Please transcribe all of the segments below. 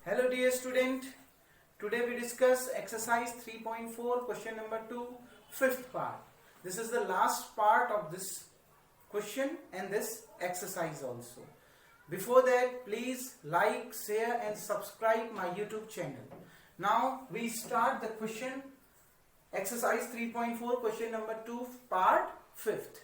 Hello dear student, today we discuss exercise 3.4 question number 2 fifth part. This is the last part of this question and this exercise also. Before that, please like, share and subscribe my YouTube channel. Now we start the question exercise 3.4 question number 2 part 5th.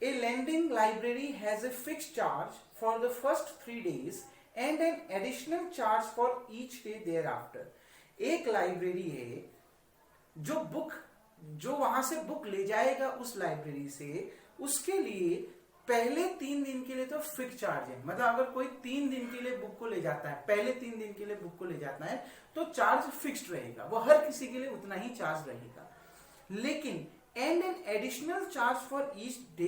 A lending library has a fixed charge for the first 3 days and an additional charge for each day thereafter. एक library है जो वहां से book ले जाएगा उस library से, उसके लिए पहले 3 दिन के लिए तो फिक्स चार्ज है। मतलब अगर कोई 3 दिन के लिए बुक को ले जाता है, पहले 3 दिन के लिए बुक को ले जाता है तो चार्ज फिक्स्ड रहेगा, वो हर किसी के लिए उतना ही चार्ज रहेगा। लेकिन and an additional charge for each day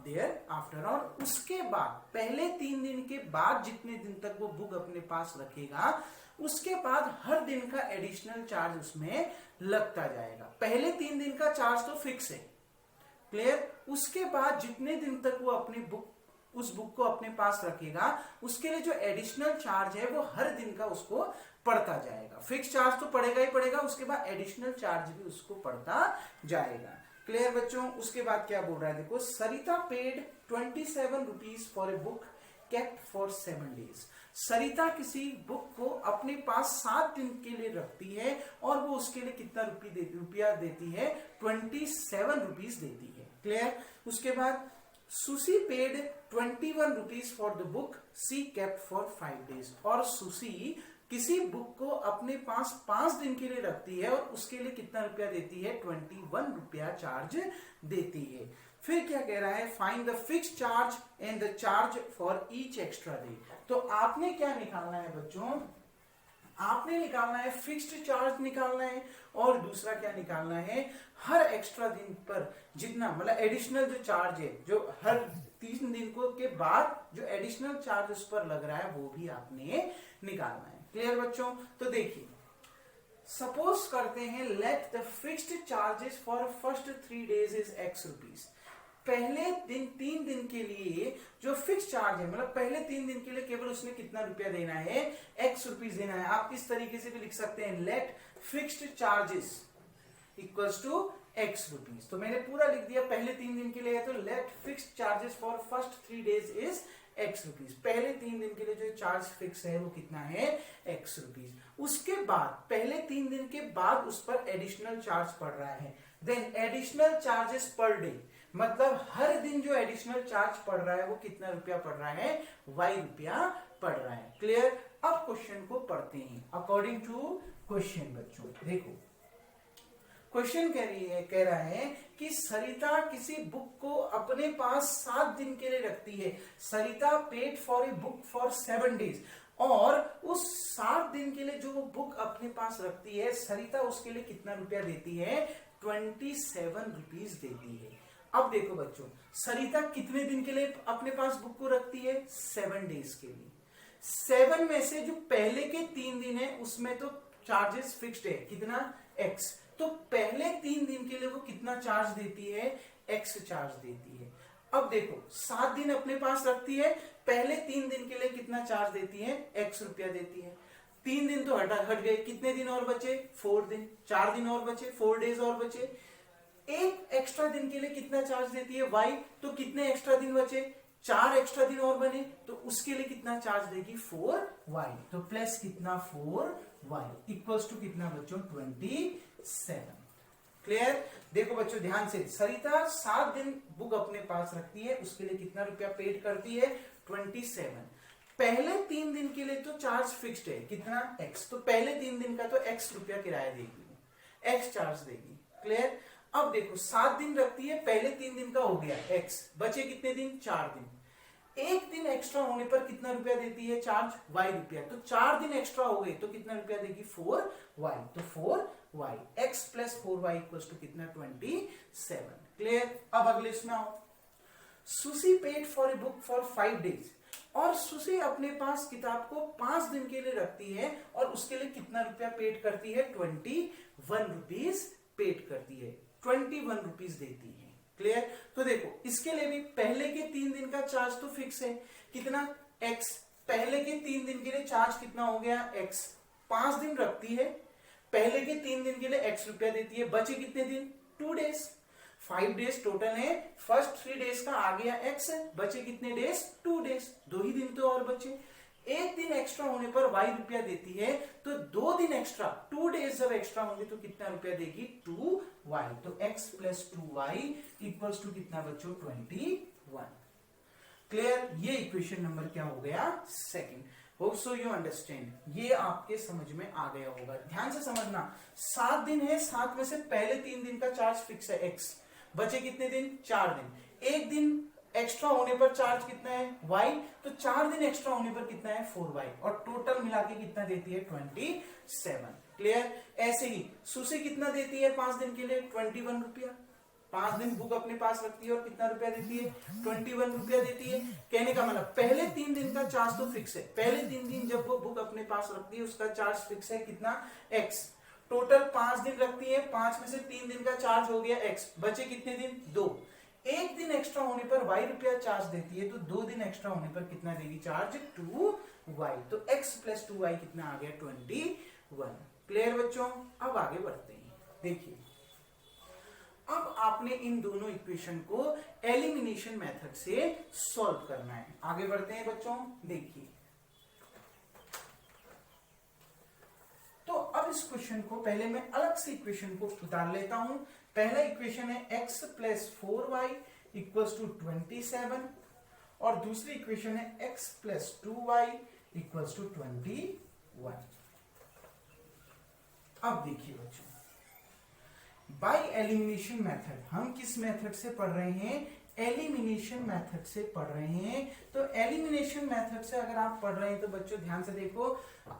thereafter, और उसके बाद पहले 3 दिन के बाद जितने दिन तक वो बुक अपने पास रखेगा उसके बाद हर दिन का एडिशनल चार्ज उसमें लगता जाएगा। पहले 3 दिन का चार्ज तो फिक्स है, क्लियर। उसके बाद जितने दिन तक वो अपनी उस बुक को अपने पास रखेगा उसके लिए जो एडिशनल चार्ज है वो हर दिन का उसको पड़ता जाएगा। फिक्स चार्ज तो पड़ेगा ही पड़ेगा, उसके बाद एडिशनल चार्ज भी उसको पड़ता जाएगा। क्लियर बच्चों। उसके बाद क्या बोल रहा है, देखो, Sarita paid 27 rupees for a book kept for 7 days. Sarita किसी बुक को अपने पास 7 दिन के लिए रखती है और वो उसके लिए कितना रुपया देती है, 27 रुपीज देती है। क्लियर। उसके बाद Susy paid 21 rupees for the book she kept for 5 days, और सुशी किसी बुक को अपने पास 5 दिन के लिए रखती है और उसके लिए कितना रुपया देती है, 21 रुपया चार्ज देती है। फिर क्या कह रहा है, find the fix charge and the charge for each extra day. तो आपने क्या निकालना है बच्चों, आपने निकालना है फिक्स्ड चार्ज निकालना है, और दूसरा क्या निकालना है, हर एक्स्ट्रा दिन पर जितना, मतलब एडिशनल जो चार्ज है, जो हर 3 दिन को के बाद जो एडिशनल चार्ज उस पर लग रहा है वो भी आपने निकालना है। क्लियर बच्चों। तो देखिए, सपोज करते हैं let the fixed charges for first 3 days is x rupees. पहले 3 दिन के लिए जो फिक्स चार्ज है, मतलब पहले 3 दिन के लिए केवल उसने कितना रुपया देना है, x रुपीज देना है। आप इस तरीके से भी लिख सकते हैं, let fixed charges equals to x rupees. तो मैंने पूरा लिख दिया, पहले 3 दिन के लिए है तो let fixed charges for first 3 days is x rupees. पहले 3 दिन के लिए जो चार्ज फिक्स है वो कितना है, x रुपीज। उसके बाद पहले 3 दिन के बाद उस पर एडिशनल चार्ज पड़ रहा है, then additional charges per day, मतलब हर दिन जो एडिशनल चार्ज पड़ रहा है वो कितना रुपया पड़ रहा है, y रुपया पड़ रहा है। क्लियर। अब क्वेश्चन को पढ़ते हैं अकॉर्डिंग टू क्वेश्चन। बच्चों देखो, क्वेश्चन कह रहा है कि सरिता किसी बुक को अपने पास 7 दिन के लिए रखती है। Sarita paid for a book for 7 days, और उस 7 दिन के लिए जो वो बुक अपने पास रखती है सरिता उसके लिए कितना रुपया देती है, 27 रुपीज देती है। अब देखो बच्चों, सरिता कितने दिन के लिए अपने पास बुक को रखती है, 7 डेज के लिए। 7 में से जो पहले के 3 दिन है उसमें तो चार्जेस फिक्स्ड है, कितना, x। तो पहले 3 दिन के लिए वो कितना चार्ज देती है, x चार्ज देती है। अब देखो, 7 दिन अपने पास रखती है, पहले 3 दिन के लिए कितना चार्ज देती है, x रुपया देती है। 3 दिन तो हट गए, कितने दिन और बचे, 4 दिन, 4 दिन और बचे, 4 डेज और बचे। एक एक्स्ट्रा दिन के लिए कितना चार्ज देती है, y, तो कितने एक्स्ट्रा दिन बचे, 4 एक्स्ट्रा दिन और बने, तो उसके लिए कितना चार्ज देगी, 4y। तो प्लस कितना, 4y इक्वल्स टू कितना बच्चों, 27। क्लियर। देखो बच्चों ध्यान से, सरिता 7 दिन बुक अपने पास रखती है, उसके लिए कितना रुपया पेड करती है, 27। पहले 3 दिन के लिए तो चार्ज फिक्स्ड है, कितना, x। तो पहले 3 दिन का तो x रुपया किराया देगी, x चार्ज देगी। क्लियर। अब देखो, 7 दिन रखती है, पहले 3 दिन का हो गया x, बचे कितने दिन, 4 दिन। एक दिन एक्स्ट्रा होने पर कितना रुपया देती है, चार्ज, y रुपया। तो 4 दिन एक्स्ट्रा हो गए तो कितना रुपया देगी, 4y। तो 4y, x plus 4y equals to कितना, 27। क्लियर। अब अगले इसमें आओ, sushi paid for a book for 5 days, और सुशी अपने पास किताब को 5 दिन के लिए रखती है और उसके लिए कितना रुपया पेड करती है, 21 रुपीज पेड करती है, 21 रुपीज देती है। क्लियर। तो देखो, इसके लिए भी पहले के 3 दिन का चार्ज तो फिक्स है, कितना, x। पहले के 3 दिन के लिए चार्ज कितना हो गया x, 5 दिन रखती है, पहले के 3 दिन के लिए x रुपया देती है, बचे कितने दिन, 2 डेज, 5 डेज टोटल है, फर्स्ट 3 डेज का आ गया x, बचे कितने डेज, 2 डेज, 2 ही दिन तो और बचे। एक दिन एक्स्ट्रा होने पर y रुपया देती है, तो 2 दिन एक्स्ट्रा, 2 डेज जब एक्स्ट्रा होंगे तो कितना रुपया देगी, 2y, तो x plus 2y equals to कितना बच्चों, 21। क्लियर, ये इक्वेशन नंबर क्या हो गया, second. Hope so you understand, ये आपके समझ में आ गया होगा। ध्यान से समझना, 7 दिन है, 7 में से पहले 3 दिन का चार्ज फिक्स है x, बचे कितने दिन, 4 दिन, एक दिन एक्स्ट्रा होने पर चार्ज कितना है y, तो 4 दिन एक्स्ट्रा होने पर कितना है 4y, और टोटल मिला के कितना देती है 27। क्लियर, ऐसे ही सुशी कितना देती है 5 दिन के लिए, 21 रुपया, 5 दिन बुक अपने पास रखती है और कितना रुपया देती है, 21 रुपया देती है। कहने का मतलब पहले 3 दिन का चार्ज तो फिक्स है, पहले 3 दिन जब वो बुक अपने पास रखती है उसका चार्ज फिक्स है कितना, x, टोटल 5 दिन रखती है, 5 में से 3 दिन का चार्ज हो गया x, बचे कितने दिन, 2, एक दिन एक्स्ट्रा होने पर y रुपया चार्ज देती है, तो 2 दिन एक्स्ट्रा होने पर कितना देगी चार्ज, 2y, तो x प्लस 2y कितना आ गया, 21। क्लियर बच्चों, अब आगे बढ़ते हैं। देखिए, अब आपने इन दोनों इक्वेशन को एलिमिनेशन मेथड से सॉल्व करना है। आगे बढ़ते हैं बच्चों, देखिए, तो अब इस क्वेश्चन को पहले मैं अलग से इक्वेशन को उतार लेता हूं। पहला इक्वेशन है x plus 4y equals to 27, और दूसरी इक्वेशन है x plus 2y equals to 21। अब देखिए बच्चों, बाय एलिमिनेशन मेथड, हम किस मेथड से पढ़ रहे हैं, एलिमिनेशन मेथड से पढ़ रहे हैं। तो एलिमिनेशन मेथड से अगर आप पढ़ रहे हैं तो बच्चों ध्यान से देखो,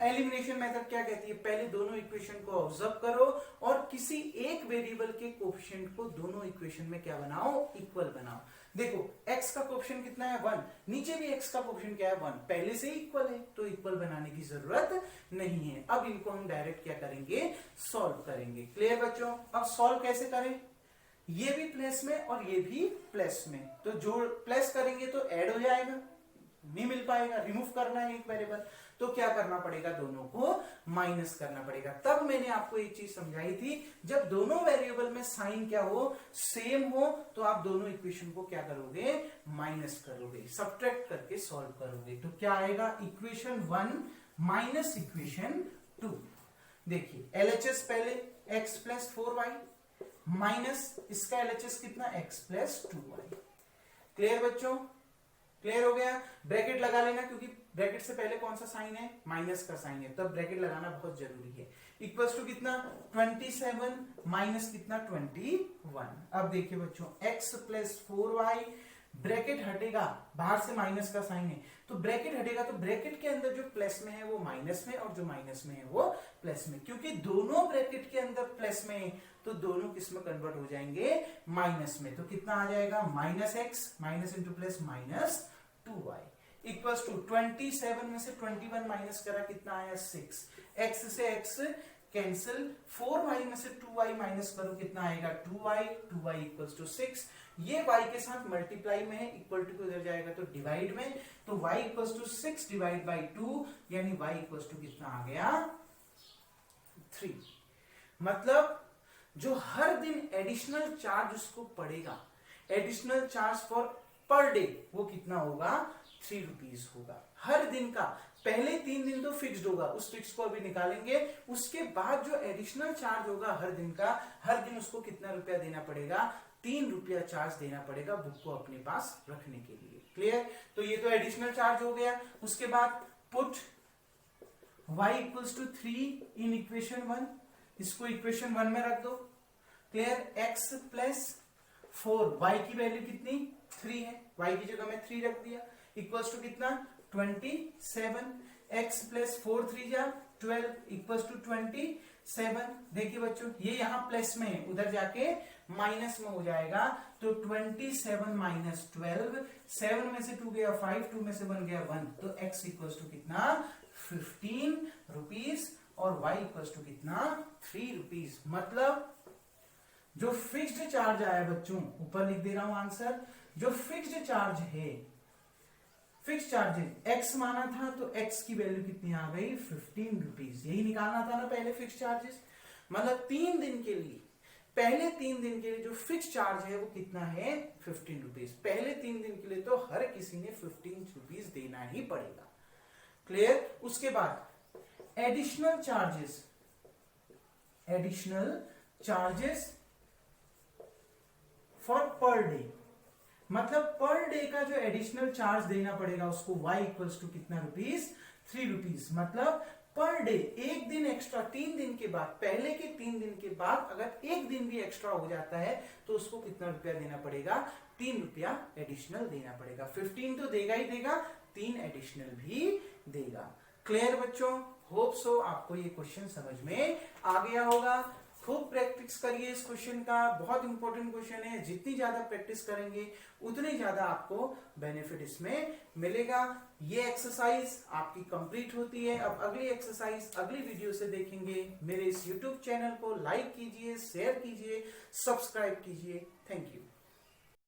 एलिमिनेशन मेथड क्या कहती है, पहले दोनों इक्वेशन को ऑब्जर्व करो और किसी एक वेरिएबल के कोएफिशिएंट को दोनों इक्वेशन में क्या बनाओ, इक्वल बनाओ। देखो x का कोएफिशिएंट कितना है 1, नीचे भी x का कोएफिशिएंट क्या है 1, पहले से ही इक्वल है, तो इक्वल बनाने की जरूरत नहीं है। अब इनको हम डायरेक्ट क्या करेंगे, सॉल्व करेंगे। क्लियर बच्चों, अब सॉल्व कैसे करें, ये भी प्लस में और ये भी प्लस में, तो जो प्लस करेंगे तो ऐड हो जाएगा, नहीं मिल पाएगा, रिमूव करना है एक वेरिएबल, तो क्या करना पड़ेगा, दोनों को माइनस करना पड़ेगा। तब मैंने आपको एक चीज समझाई थी, जब दोनों वेरिएबल में साइन क्या हो, सेम हो, तो आप दोनों इक्वेशन को क्या करोगे, माइनस करोगे, सब्ट्रैक्ट करके सॉल्व करोगे, तो क्या आएगा, इक्वेशन 1 माइनस इक्वेशन 2। देखिए एलएचएस पहले x प्लस 4y माइनस इसका एलएचएस कितना, x प्लस 2y। क्लियर बच्चों, क्लियर हो गया, ब्रैकेट लगा लेना, क्योंकि ब्रैकेट से पहले कौन सा साइन है, माइनस का साइन है, तब ब्रैकेट लगाना बहुत जरूरी है। इक्वल्स टू कितना 27 माइनस कितना 21। अब देखिए बच्चों, x प्लस 4y, ब्रैकेट हटेगा, बाहर से माइनस का साइन है, तो ब्रैकेट हटेगा, तो ब्रैकेट के अंदर जो प्लस में है वो माइनस में, और जो माइनस में है वो प्लस में, क्योंकि दोनों ब्रैकेट के अंदर प्लस में है, तो दोनों किस में कन्वर्ट हो जाएंगे, माइनस में। तो कितना आ जाएगा, minus x minus into plus minus 2y equals to 27 में से 21 माइनस करा, कितना आया 6, x से x कैंसिल, 4y में से 2y माइनस करो, कितना आएगा 2y इक्वल्स टू 6। ये y के साथ मल्टीप्लाई में है, इक्वल टू उधर जाएगा तो डिवाइड में, तो y equals to 6 divide by 2, यानी y इक्वल्स टू कितना आ गया 3। मतलब जो हर दिन एडिशनल चार्ज उसको पड़ेगा, additional charge for per day, वो कितना होगा 3 रुपीज होगा हर दिन का। पहले 3 दिन तो फिक्स्ड होगा, उस फिक्स को अभी निकालेंगे, उसके बाद जो एडिशनल चार्ज होगा हर दिन का, हर दिन उसको कितना रुपया देना पड़ेगा, 3 रुपया चार्ज देना पड़ेगा बुक को अपने पास रखने के लिए। क्लियर, तो ये तो एडिशनल चार्ज हो गया। उसके बाद put y equals to 3 in equation 1, इसको इक्वेशन 1 में रख दो। क्लियर, x प्लस 4, y की वैल्यू कितनी 3 है, y की जगह में 3 रख दिया, इक्वल्स टू कितना 27, x प्लस 4 3 जा 12 इक्वल्स टू 27। देखिए बच्चों, ये यहां प्लस में है, उधर जाके माइनस में हो जाएगा, तो 27 माइनस 12, 7 में से 2 गया 5, 2 में से 1 गया 1, तो x इक्वल्स टू कितना 15 रुपीज और y इक्वल्स टू कितना 3 रुपीज। मतलब जो फिक्स्ड चार्ज आया बच्चों, ऊपर लिख दे रहा हूं आंसर, जो फिक्स्ड चार्ज है फिक्स चार्जेस एक्स माना था तो एक्स की वैल्यू कितनी आ गई 15 रुपीज, यही निकालना था ना पहले फिक्स चार्जेस। मतलब 3 दिन के लिए, पहले 3 दिन के लिए जो फिक्स चार्ज है वो कितना है 15 रुपीज। पहले 3 दिन के लिए तो हर किसी ने 15 रुपीज देना ही पड़ेगा। क्लियर। उसके बाद एडिशनल चार्जेस फॉर पर डे, मतलब पर डे का जो एडिशनल चार्ज देना पड़ेगा उसको y इक्वल्स टू कितना रुपीज 3 रुपीज। मतलब पर डे एक दिन एक्स्ट्रा, 3 दिन के बाद, पहले के 3 दिन के बाद अगर एक दिन भी एक्स्ट्रा हो जाता है तो उसको कितना रुपया देना पड़ेगा 3 रुपया एडिशनल देना पड़ेगा। 15 तो देगा ही देगा, 3 एडिशनल भी देगा। क्लियर बच्चों, होप सो आपको ये क्वेश्चन समझ में आ गया होगा। खूब प्रैक्टिस करिए इस क्वेश्चन का, बहुत इंपॉर्टेंट क्वेश्चन है। जितनी ज्यादा प्रैक्टिस करेंगे उतनी ज्यादा आपको बेनिफिट इसमें मिलेगा। ये एक्सरसाइज आपकी कंप्लीट होती है। अब अगली एक्सरसाइज अगली वीडियो से देखेंगे। मेरे इस यूट्यूब चैनल को लाइक कीजिए, शेयर कीजिए, सब्सक्राइब कीजिए। Thank you.